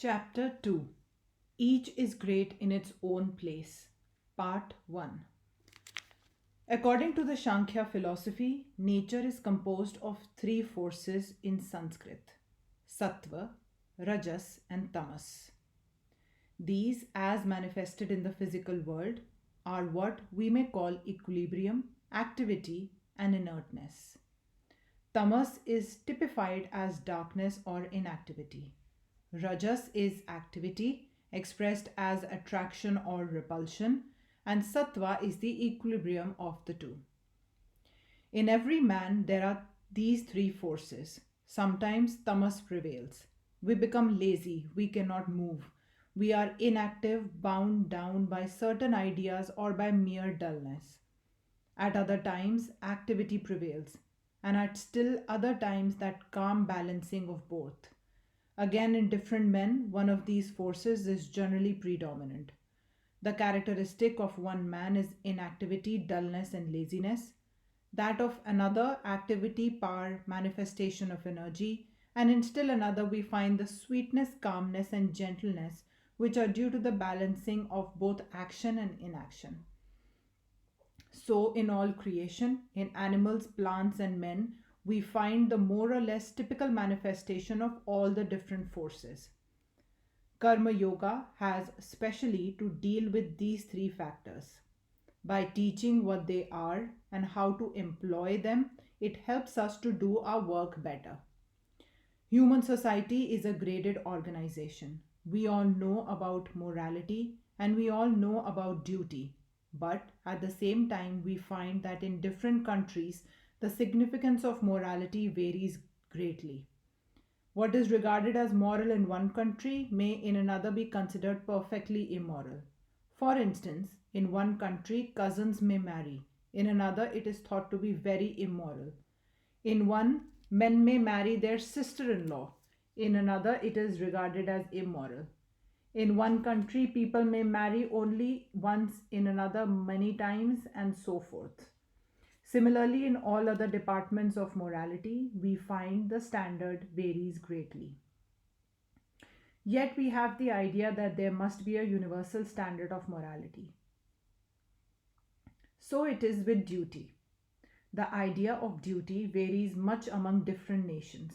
Chapter 2. Each is great in its own place. Part 1. According to the Shankhya philosophy, nature is composed of three forces in Sanskrit: sattva, rajas, and tamas. These, as manifested in the physical world, are what we may call equilibrium, activity, and inertness. Tamas is typified as darkness or inactivity. Rajas is activity expressed as attraction or repulsion, and sattva is the equilibrium of the two. In every man, there are these three forces. Sometimes tamas prevails. We become lazy, we cannot move. We are inactive, bound down by certain ideas or by mere dullness. At other times, activity prevails, and at still other times, that calm balancing of both. Again, in different men, one of these forces is generally predominant. The characteristic of one man is inactivity, dullness, and laziness. That of another, activity, power, manifestation of energy. And in still another, we find the sweetness, calmness, and gentleness, which are due to the balancing of both action and inaction. So, in all creation, in animals, plants, and men, we find the more or less typical manifestation of all the different forces. Karma Yoga has specially to deal with these three factors. By teaching what they are and how to employ them, it helps us to do our work better. Human society is a graded organization. We all know about morality and we all know about duty. But at the same time, we find that in different countries, the significance of morality varies greatly. What is regarded as moral in one country may in another be considered perfectly immoral. For instance, in one country, cousins may marry. In another, it is thought to be very immoral. In one, men may marry their sister in law. In another, it is regarded as immoral. In one country, people may marry only once, in another, many times, and so forth. Similarly, in all other departments of morality, we find the standard varies greatly. Yet we have the idea that there must be a universal standard of morality. So it is with duty. The idea of duty varies much among different nations.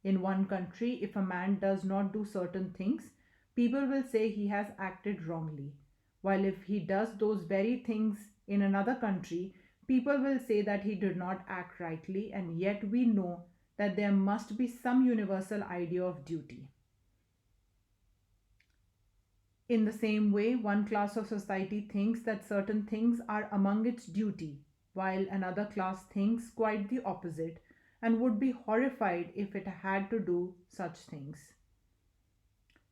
In one country, if a man does not do certain things, people will say he has acted wrongly. While if he does those very things in another country, people will say that he did not act rightly, and yet we know that there must be some universal idea of duty. In the same way, one class of society thinks that certain things are among its duty, while another class thinks quite the opposite and would be horrified if it had to do such things.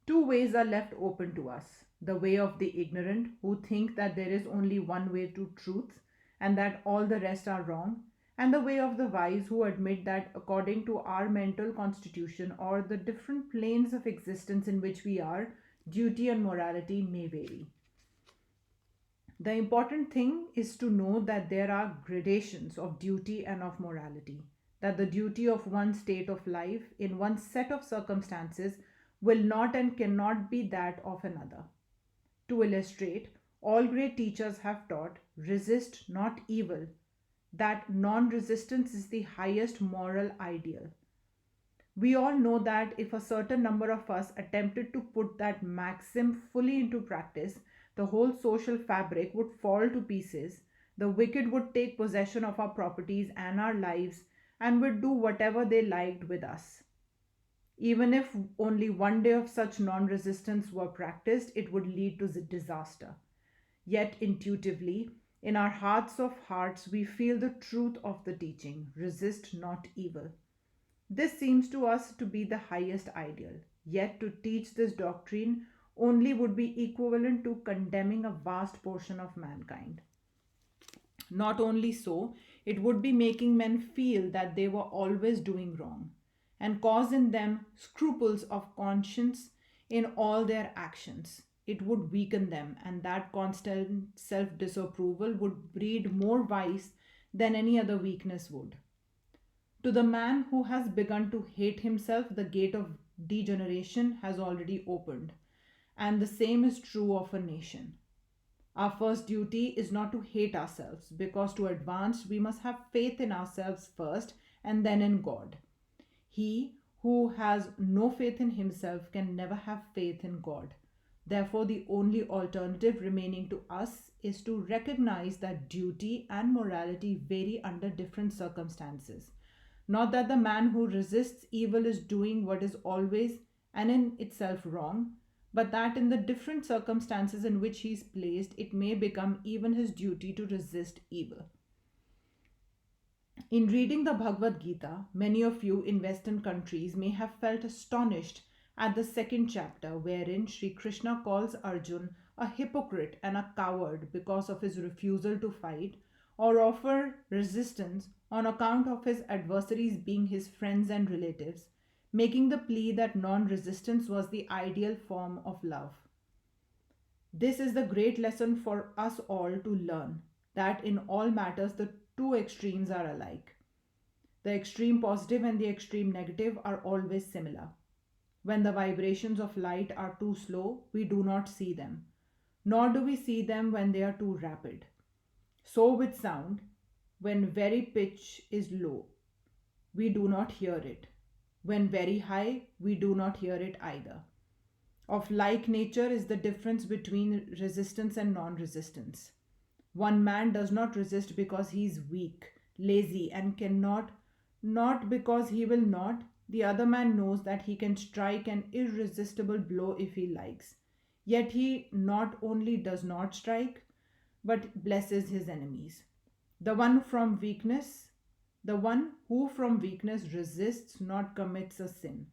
Two ways are left open to us: the way of the ignorant, who think that there is only one way to truth and that all the rest are wrong, and the way of the wise, who admit that according to our mental constitution or the different planes of existence in which we are, duty and morality may vary. The important thing is to know that there are gradations of duty and of morality, that the duty of one state of life in one set of circumstances will not and cannot be that of another. To illustrate, all great teachers have taught resist not evil, that non resistance is the highest moral ideal. We all know that if a certain number of us attempted to put that maxim fully into practice, the whole social fabric would fall to pieces. The wicked would take possession of our properties and our lives and would do whatever they liked with us. Even if only one day of such non resistance were practiced, it would lead to disaster. Yet, intuitively, in our hearts of hearts, we feel the truth of the teaching: resist not evil. This seems to us to be the highest ideal. Yet, to teach this doctrine only would be equivalent to condemning a vast portion of mankind. Not only so, it would be making men feel that they were always doing wrong and cause in them scruples of conscience in all their actions. It would weaken them, and that constant self disapproval would breed more vice than any other weakness would. To the man who has begun to hate himself, the gate of degeneration has already opened. And the same is true of a nation. Our first duty is not to hate ourselves, because to advance we must have faith in ourselves first and then in God. He who has no faith in himself can never have faith in God. Therefore, the only alternative remaining to us is to recognize that duty and morality vary under different circumstances. Not that the man who resists evil is doing what is always and in itself wrong, but that in the different circumstances in which he is placed, it may become even his duty to resist evil. In reading the Bhagavad Gita, many of you in Western countries may have felt astonished at the second chapter, wherein Sri Krishna calls Arjun a hypocrite and a coward because of his refusal to fight or offer resistance on account of his adversaries being his friends and relatives, making the plea that non resistance was the ideal form of love. This is the great lesson for us all to learn, that in all matters the two extremes are alike. The extreme positive and the extreme negative are always similar. When the vibrations of light are too slow, we do not see them, nor do we see them when they are too rapid. So with sound, when very pitch is low, we do not hear it. When very high, we do not hear it either. Of like nature is the difference between resistance and non resistance. One man does not resist because he is weak, lazy, and cannot, not because he will not. The other man knows that he can strike an irresistible blow if he likes. Yet he not only does not strike, but blesses his enemies. The one from weakness, the one who from weakness resists not commits a sin,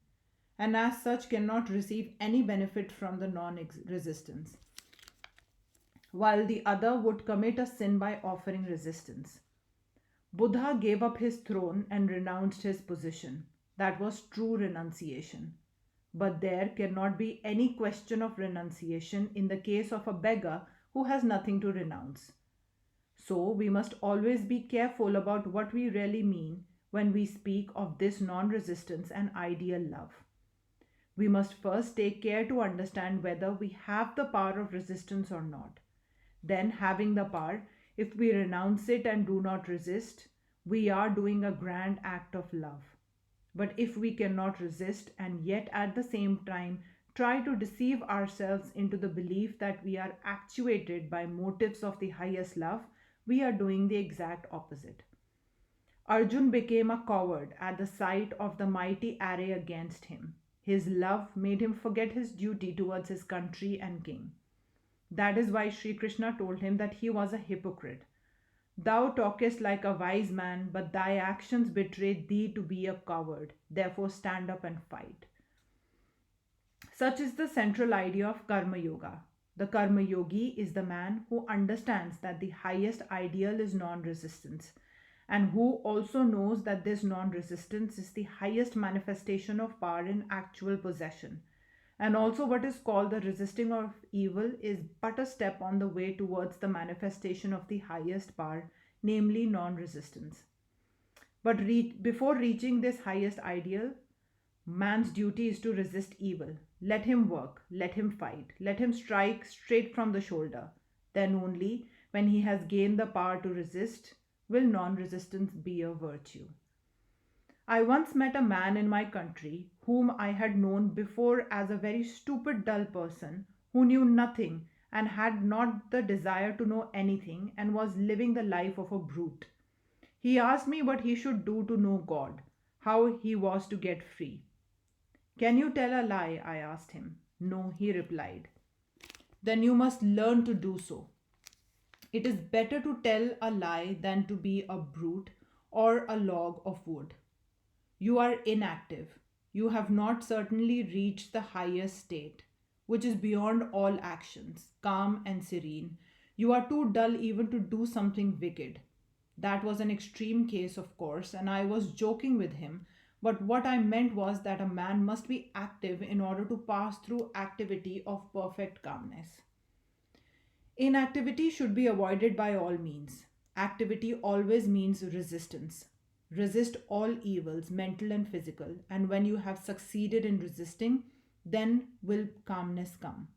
and as such cannot receive any benefit from the non resistance, while the other would commit a sin by offering resistance. Buddha gave up his throne and renounced his position. That was true renunciation. But there cannot be any question of renunciation in the case of a beggar who has nothing to renounce. So we must always be careful about what we really mean when we speak of this non resistance and ideal love. We must first take care to understand whether we have the power of resistance or not. Then, having the power, if we renounce it and do not resist, we are doing a grand act of love. But if we cannot resist and yet at the same time try to deceive ourselves into the belief that we are actuated by motives of the highest love, we are doing the exact opposite. Arjun became a coward at the sight of the mighty array against him. His love made him forget his duty towards his country and king. That is why Sri Krishna told him that he was a hypocrite. Thou talkest like a wise man, but thy actions betray thee to be a coward. Therefore, stand up and fight. Such is the central idea of Karma Yoga. The Karma Yogi is the man who understands that the highest ideal is non resistance, and who also knows that this non resistance is the highest manifestation of power in actual possession. And also, what is called the resisting of evil is but a step on the way towards the manifestation of the highest power, namely non resistance. But before reaching this highest ideal, man's duty is to resist evil. Let him work, let him fight, let him strike straight from the shoulder. Then only, when he has gained the power to resist, will non resistance be a virtue. I once met a man in my country whom I had known before as a very stupid, dull person who knew nothing and had not the desire to know anything and was living the life of a brute. He asked me what he should do to know God, how he was to get free. Can you tell a lie? I asked him. No, he replied. Then you must learn to do so. It is better to tell a lie than to be a brute or a log of wood. You are inactive. You have not certainly reached the highest state, which is beyond all actions, calm and serene. You are too dull even to do something wicked. That was an extreme case, of course, and I was joking with him, but what I meant was that a man must be active in order to pass through activity of perfect calmness. Inactivity should be avoided by all means. Activity always means resistance. resist all evils, mental and physical, and when you have succeeded in resisting, then will calmness come.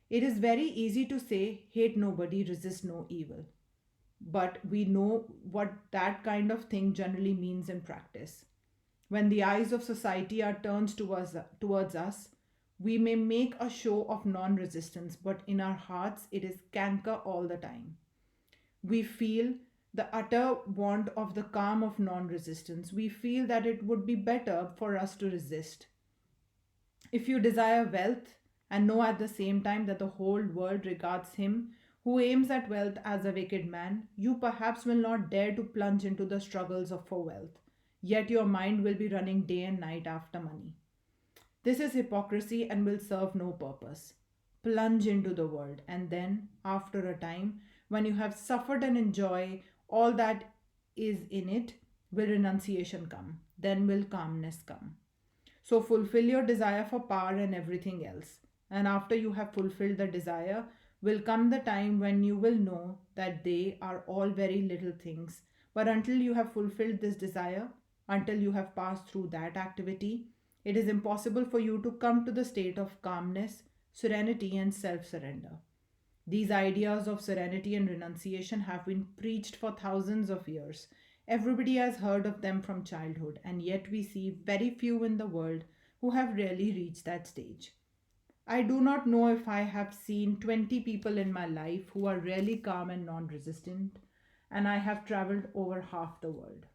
It is very easy to say, hate nobody, resist no evil. But we know what that kind of thing generally means in practice. When the eyes of society are turned towards us, we may make a show of non resistance, but in our hearts it is canker all the time. We feel the utter want of the calm of non resistance. We feel that it would be better for us to resist. If you desire wealth and know at the same time that the whole world regards him who aims at wealth as a wicked man, you perhaps will not dare to plunge into the struggles of for wealth. Yet your mind will be running day and night after money. This is hypocrisy and will serve no purpose. Plunge into the world, and then, after a time, when you have suffered and enjoy all that is in it, will renunciation come. Then will calmness come. So fulfill your desire for power and everything else. And after you have fulfilled the desire, will come the time when you will know that they are all very little things. But until you have fulfilled this desire, until you have passed through that activity, it is impossible for you to come to the state of calmness, serenity, and self surrender. These ideas of serenity and renunciation have been preached for thousands of years. Everybody has heard of them from childhood, and yet we see very few in the world who have really reached that stage. I do not know if I have seen 20 people in my life who are really calm and non resistant, and I have traveled over half the world.